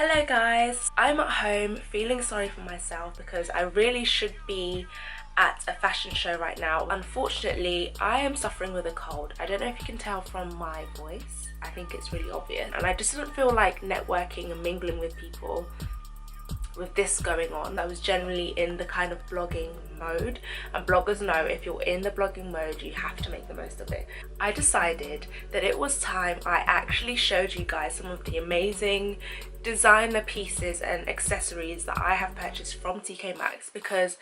Hello guys, I'm at home feeling sorry for myself because I really should be at a fashion show right now. Unfortunately, I am suffering with a cold. I don't know if you can tell from my voice. I think it's really obvious, and I just didn't feel like networking and mingling with people with this going on. I was generally in the kind of blogging mode, and bloggers know if you're in the blogging mode you have to make the most of it. I decided that it was time I actually showed you guys some of the amazing designer pieces and accessories that I have purchased from TK Maxx, because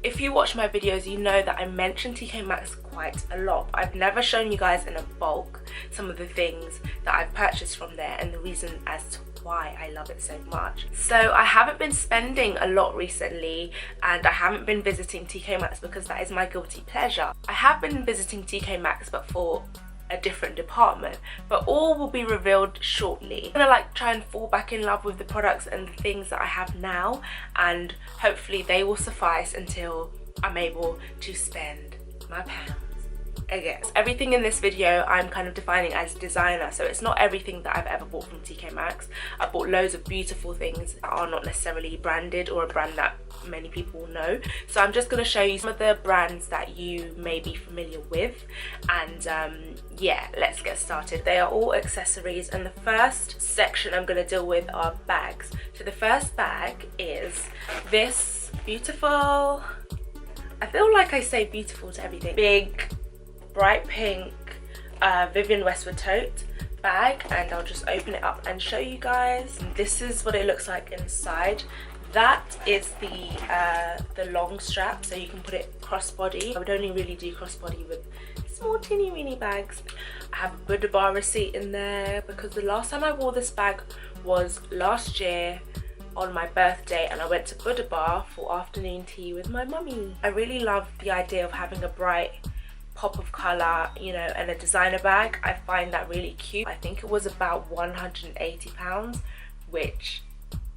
if you watch my videos you know that I mention TK Maxx quite a lot. I've never shown you guys in a bulk some of the things that I've purchased from there and the reason as to why I love it so much. So I haven't been spending a lot recently, and I haven't been visiting TK Maxx because that is my guilty pleasure. I have been visiting TK Maxx but for a different department, but all will be revealed shortly. I'm gonna try and fall back in love with the products and the things that I have now, and hopefully they will suffice until I'm able to spend my pounds again. Everything in this video I'm kind of defining as designer, so it's not everything that I've ever bought from TK Maxx. I bought loads of beautiful things that are not necessarily branded or a brand that many people know, so I'm just going to show you some of the brands that you may be familiar with, and yeah, let's get started. They are all accessories, and the first section I'm going to deal with are bags. So the first bag is this beautiful, I feel like I say beautiful to everything, big bright pink Vivienne Westwood tote bag, and I'll just open it up and show you guys. This is what it looks like inside. That is the long strap, so you can put it crossbody. I would only really do crossbody with small teeny weeny bags. I have a Buddha bar receipt in there because the last time I wore this bag was last year on my birthday, and I went to Buddha bar for afternoon tea with my mummy. I really love the idea of having a bright pop of colour, you know, and a designer bag. I find that really cute. I think it was about £180, which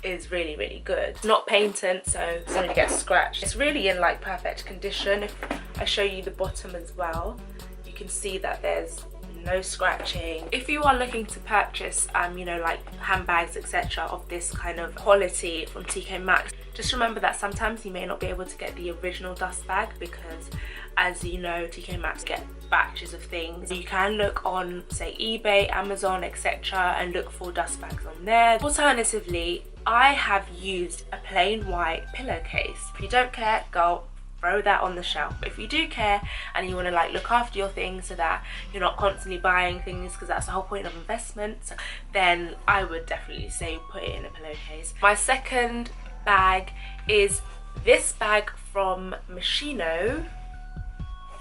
is really good. It's not painted, so it's going to get scratched. It's really in like perfect condition. If I show you the bottom as well, you can see that there's no scratching. If you are looking to purchase you know, like handbags etc of this kind of quality from TK Maxx, just remember that sometimes you may not be able to get the original dust bag because, as you know, TK Maxx get batches of things. You can look on, say, eBay, Amazon etc and look for dust bags on there. Alternatively, I have used a plain white pillowcase. If you don't care, go throw that on the shelf. If you do care and you want to like look after your things so that you're not constantly buying things, because that's the whole point of investment, then I would definitely say put it in a pillowcase. My second bag is this bag from Moschino,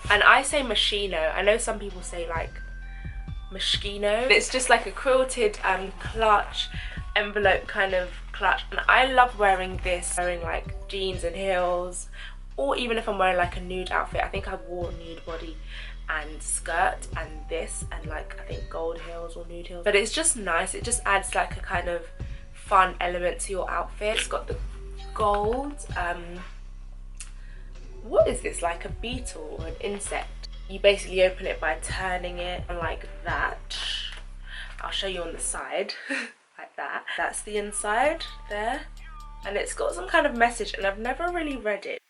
and I say Moschino. I know some people say like Moschino. It's just like a quilted clutch envelope kind of clutch, and I love wearing this, wearing like jeans and heels, or even if I'm wearing like a nude outfit. I think I wore a nude body and skirt and this, and like I think gold heels or nude heels, but it's just nice. It just adds like a kind of fun element to your outfit. It's got the gold what is this, like a beetle or an insect? You basically open it by turning it, and like that. I'll show you on the side like that. That's the inside there, and it's got some kind of message, and I've never really read it.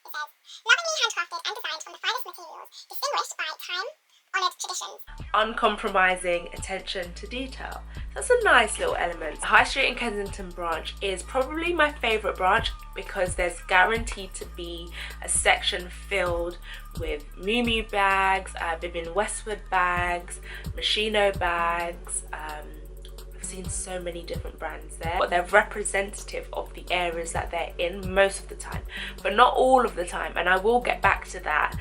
Lovingly handcrafted and designed from the finest materials, distinguished by time-honoured traditions. Uncompromising attention to detail. That's a nice little element. The High Street in Kensington branch is probably my favourite branch because there's guaranteed to be a section filled with Miu Miu bags, Vivienne Westwood bags, Moschino bags. I've seen so many different brands there, but they're representative of the areas that they're in most of the time, but not all of the time, and I will get back to that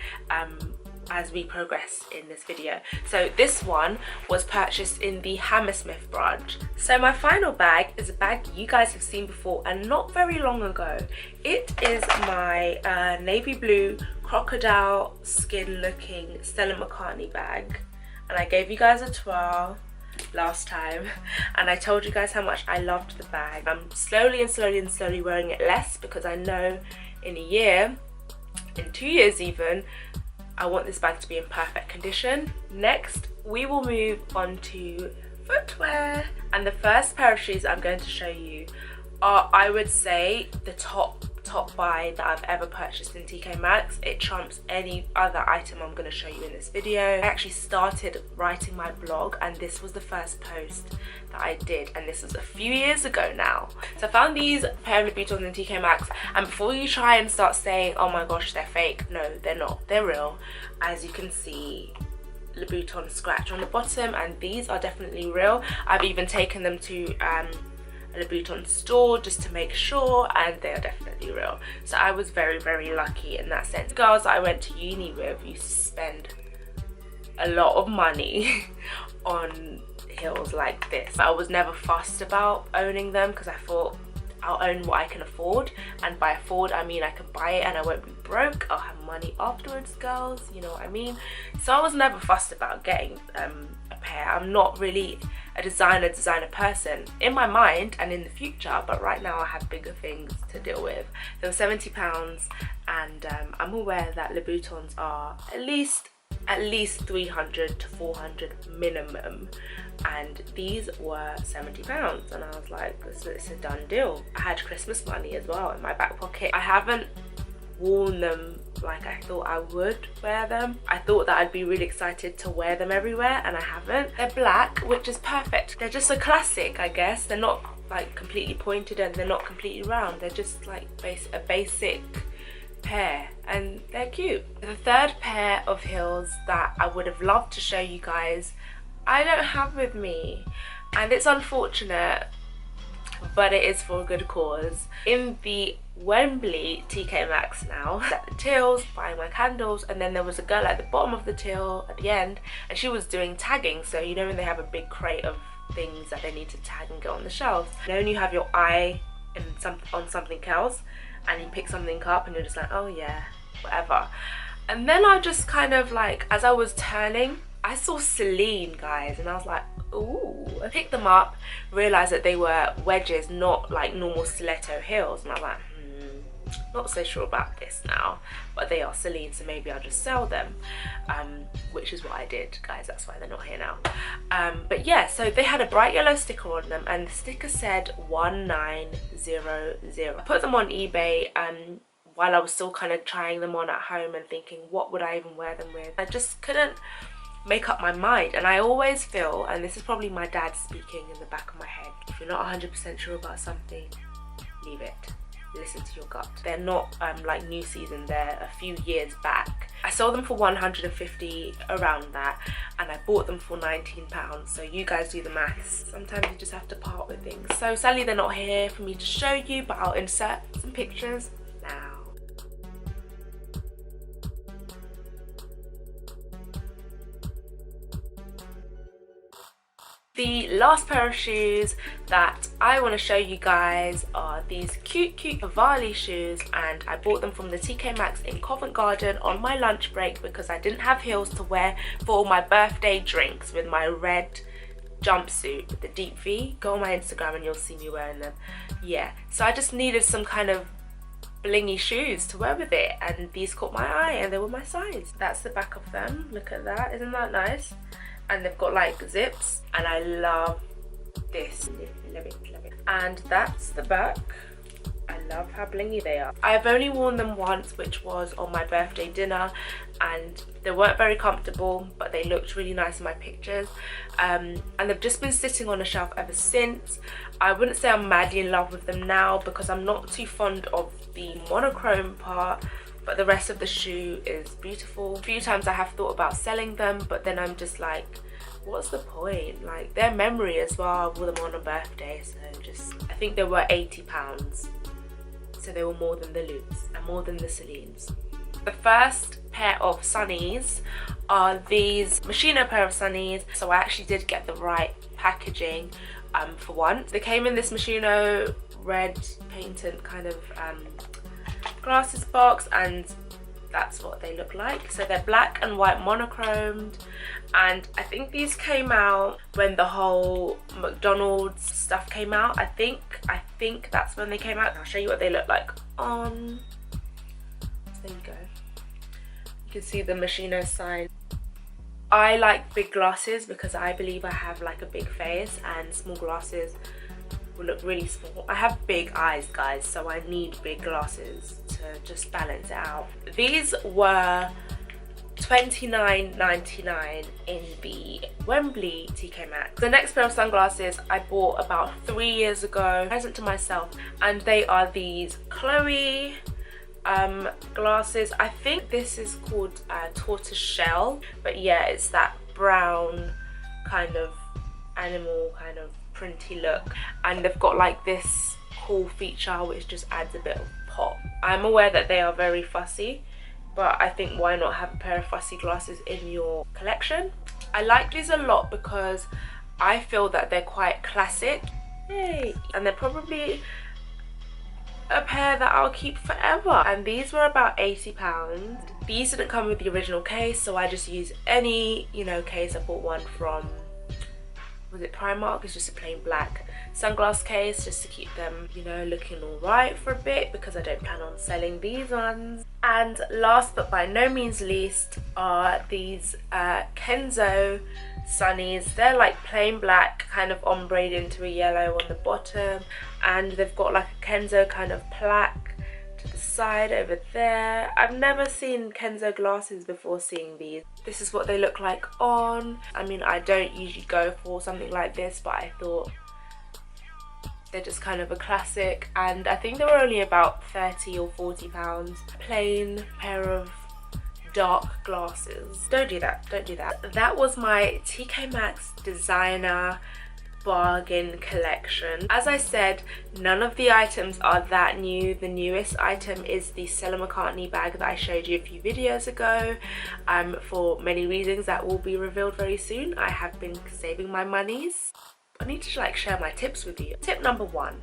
as we progress in this video. So this one was purchased in the Hammersmith branch. So my final bag is a bag you guys have seen before and not very long ago. It is my navy blue crocodile skin looking Stella McCartney bag, and I gave you guys a twirl last time and I told you guys how much I loved the bag. I'm slowly wearing it less because I know in a year, in 2 years even, I want this bag to be in perfect condition. Next, we will move on to footwear, and the first pair of shoes I'm going to show you are, I would say, the top buy that I've ever purchased in TK Maxx. It trumps any other item I'm going to show you in this video. I actually started writing my blog and this was the first post that I did, and this was a few years ago now. So I found these pair of Louboutins in TK Maxx, and before you try and start saying, oh my gosh, they're fake, no, they're not, they're real. As you can see, Louboutin scratch on the bottom, and these are definitely real. I've even taken them to a Louboutin store just to make sure, and they are definitely real. So I was very, very lucky in that sense. The girls I went to uni with used to spend a lot of money on heels like this. I was never fussed about owning them because I thought I'll own what I can afford, and by afford I mean I can buy it and I won't be broke. I'll have money afterwards, girls, you know what I mean? So I was never fussed about getting a pair. I'm not really a designer person in my mind and in the future, but right now I have bigger things to deal with. They were £70, and I'm aware that Louboutins are at least 300 to 400 minimum, and these were £70, and I was like, it's a done deal. I had Christmas money as well in my back pocket. I haven't worn them like I thought I would wear them. I thought that I'd be really excited to wear them everywhere, and I haven't. They're black, which is perfect. They're just a classic, I guess. They're not like completely pointed and they're not completely round. They're just like a basic pair, and they're cute. The third pair of heels that I would have loved to show you guys, I don't have with me, and it's unfortunate, but it is for a good cause. In the Wembley TK Maxx now, at the tills buying my candles, and then there was a girl at the bottom of the till at the end, and she was doing tagging. So you know when they have a big crate of things that they need to tag and get on the shelves, and then you have your eye on something else and you pick something up and you're just like, oh yeah, whatever. And then I just kind of like, as I was turning, I saw Celine, guys, and I was like, ooh. I picked them up, realised that they were wedges, not like normal stiletto heels, and I was like, not so sure about this now, but they are Celine, so maybe I'll just sell them, which is what I did, guys. That's why they're not here now. But yeah, so they had a bright yellow sticker on them, and the sticker said 1900. I put them on eBay while I was still kind of trying them on at home and thinking, what would I even wear them with? I just couldn't make up my mind, and I always feel, and this is probably my dad speaking in the back of my head, if you're not 100% sure about something, leave it. Listen to your gut. They're not like new season, they're a few years back. I sold them for 150, around that, and I bought them for £19. So you guys do the maths. Sometimes you just have to part with things. So sadly they're not here for me to show you, but I'll insert some pictures now. The last pair of shoes that I want to show you guys are these cute Veryvanriel shoes, and I bought them from the TK Maxx in Covent Garden on my lunch break because I didn't have heels to wear for all my birthday drinks with my red jumpsuit with the deep V. Go on my Instagram and you'll see me wearing them. Yeah, so I just needed some kind of blingy shoes to wear with it, and these caught my eye and they were my size. That's the back of them. Look at that, isn't that nice? And they've got like zips, and I love this. Love it. And that's the back. I love how blingy they are. I've only worn them once, which was on my birthday dinner, and they weren't very comfortable, but they looked really nice in my pictures, and they've just been sitting on a shelf ever since. I wouldn't say I'm madly in love with them now because I'm not too fond of the monochrome part, but the rest of the shoe is beautiful. A few times I have thought about selling them, but then I'm just like, what's the point? Like, their memory as well. I wore them on a birthday, so just, I think they were £80, so they were more than the Loops and more than the Celines. The first pair of sunnies are these Moschino pair of sunnies. So I actually did get the right packaging for once. They came in this Moschino red painted kind of glasses box, and that's what they look like. So they're black and white monochromed, and I think these came out when the whole McDonald's stuff came out. I think that's when they came out. I'll show you what they look like on. There you go. You can see the Moschino sign. I like big glasses because I believe I have like a big face, and small glasses will look really small. I have big eyes, guys, so I need big glasses to just balance it out. These were $29.99 in the Wembley TK Maxx. The next pair of sunglasses I bought about 3 years ago, present to myself, and they are these Chloe glasses. I think this is called tortoise shell, but yeah, it's that brown kind of animal kind of printy look, and they've got like this cool feature which just adds a bit of pop. I'm aware that they are very fussy, but I think why not have a pair of fussy glasses in your collection. I like these a lot because I feel that they're quite classic. Yay! And they're probably a pair that I'll keep forever. And these were about £80. These didn't come with the original case, so I just used any, you know, case. I bought one from, was it Primark? It's just a plain black sunglass case just to keep them, you know, looking all right for a bit, because I don't plan on selling these ones. And last but by no means least are these Kenzo sunnies. They're like plain black, kind of ombreed into a yellow on the bottom, and they've got like a Kenzo kind of plaque to the side over there. I've never seen Kenzo glasses before seeing these. This is what they look like on. I mean, I don't usually go for something like this, but I thought they're just kind of a classic, and I think they were only about £30 or £40. Plain pair of dark glasses. Don't do that, don't do that. That was my TK Maxx designer bargain collection. As I said, none of the items are that new. The newest item is the Stella McCartney bag that I showed you a few videos ago. For many reasons that will be revealed very soon. I have been saving my monies. I need to like share my tips with you. Tip number 1.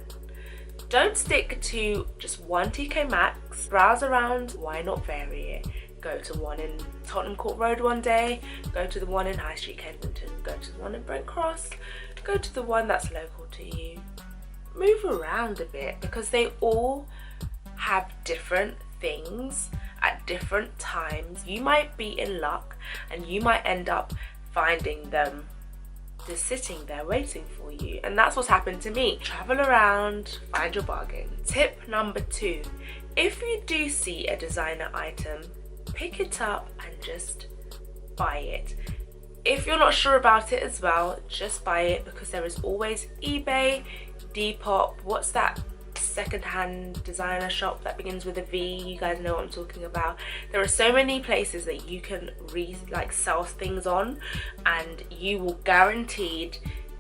Don't stick to just one TK Maxx. Browse around, why not vary it? Go to one in Tottenham Court Road one day, go to the one in High Street Kensington, go to the one in Brent Cross, go to the one that's local to you. Move around a bit, because they all have different things at different times. You might be in luck and you might end up finding them just sitting there waiting for you, and that's what's happened to me. Travel around, find your bargain. Tip number 2, if you do see a designer item, pick it up and just buy it. If you're not sure about it as well, just buy it, because there is always eBay, Depop, what's that second-hand designer shop that begins with a V? You guys know what I'm talking about. There are so many places that you can sell things on, and you will guaranteed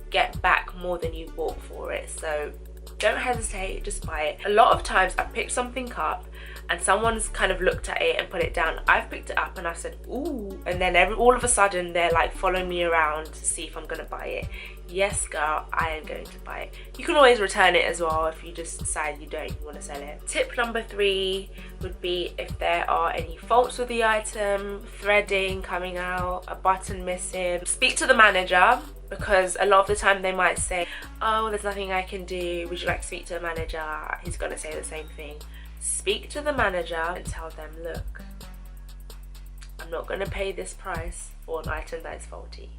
get back more than you bought for it. So don't hesitate, just buy it. A lot of times I've picked something up and someone's kind of looked at it and put it down. I've picked it up and I've said, ooh, and then all of a sudden they're like following me around to see if I'm gonna buy it. Yes, girl, I am going to buy it. You can always return it as well if you just decide you don't want to sell it. Tip number 3 would be if there are any faults with the item, threading coming out, a button missing, speak to the manager, because a lot of the time they might say, oh, there's nothing I can do, would you like to speak to a manager? He's gonna say the same thing. Speak to the manager and tell them, look, I'm not gonna pay this price for an item that is faulty.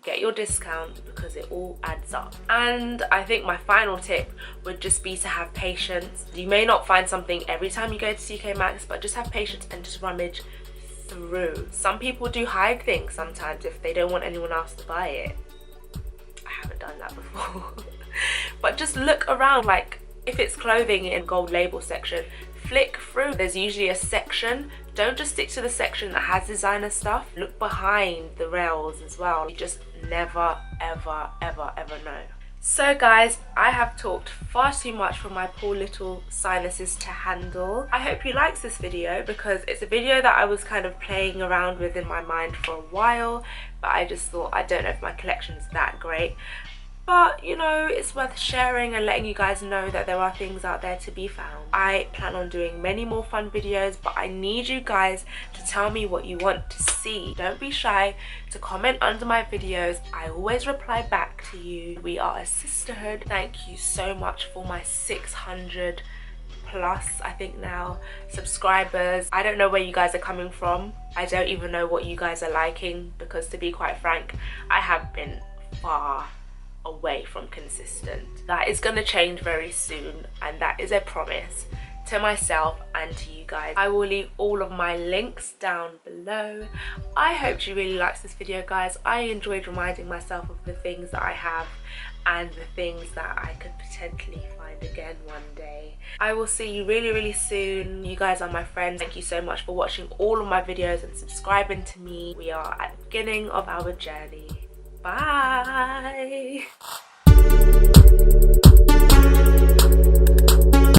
Get your discount, because it all adds up. And I think my final tip would just be to have patience. You may not find something every time you go to TK Maxx, but just have patience and just rummage through. Some people do hide things sometimes if they don't want anyone else to buy it. I haven't done that before. But just look around, like if it's clothing in gold label section, flick through. There's usually a section. Don't just stick to the section that has designer stuff. Look behind the rails as well. You just never, ever, ever, ever know. So guys, I have talked far too much for my poor little sinuses to handle. I hope you liked this video, because it's a video that I was kind of playing around with in my mind for a while, but I just thought, I don't know if my collection's that great. But you know, it's worth sharing and letting you guys know that there are things out there to be found. I plan on doing many more fun videos, but I need you guys to tell me what you want to see. Don't be shy to comment under my videos. I always reply back to you. We are a sisterhood. Thank you so much for my 600 plus, I think now, subscribers. I don't know where you guys are coming from. I don't even know what you guys are liking, because to be quite frank, I have been far away from consistent. That is going to change very soon, and that is a promise to myself and to you guys. I will leave all of my links down below. I hope you really liked this video, guys. I enjoyed reminding myself of the things that I have and the things that I could potentially find again one day. I will see you really soon. You guys are my friends. Thank you so much for watching all of my videos and subscribing to me. We are at the beginning of our journey. Bye.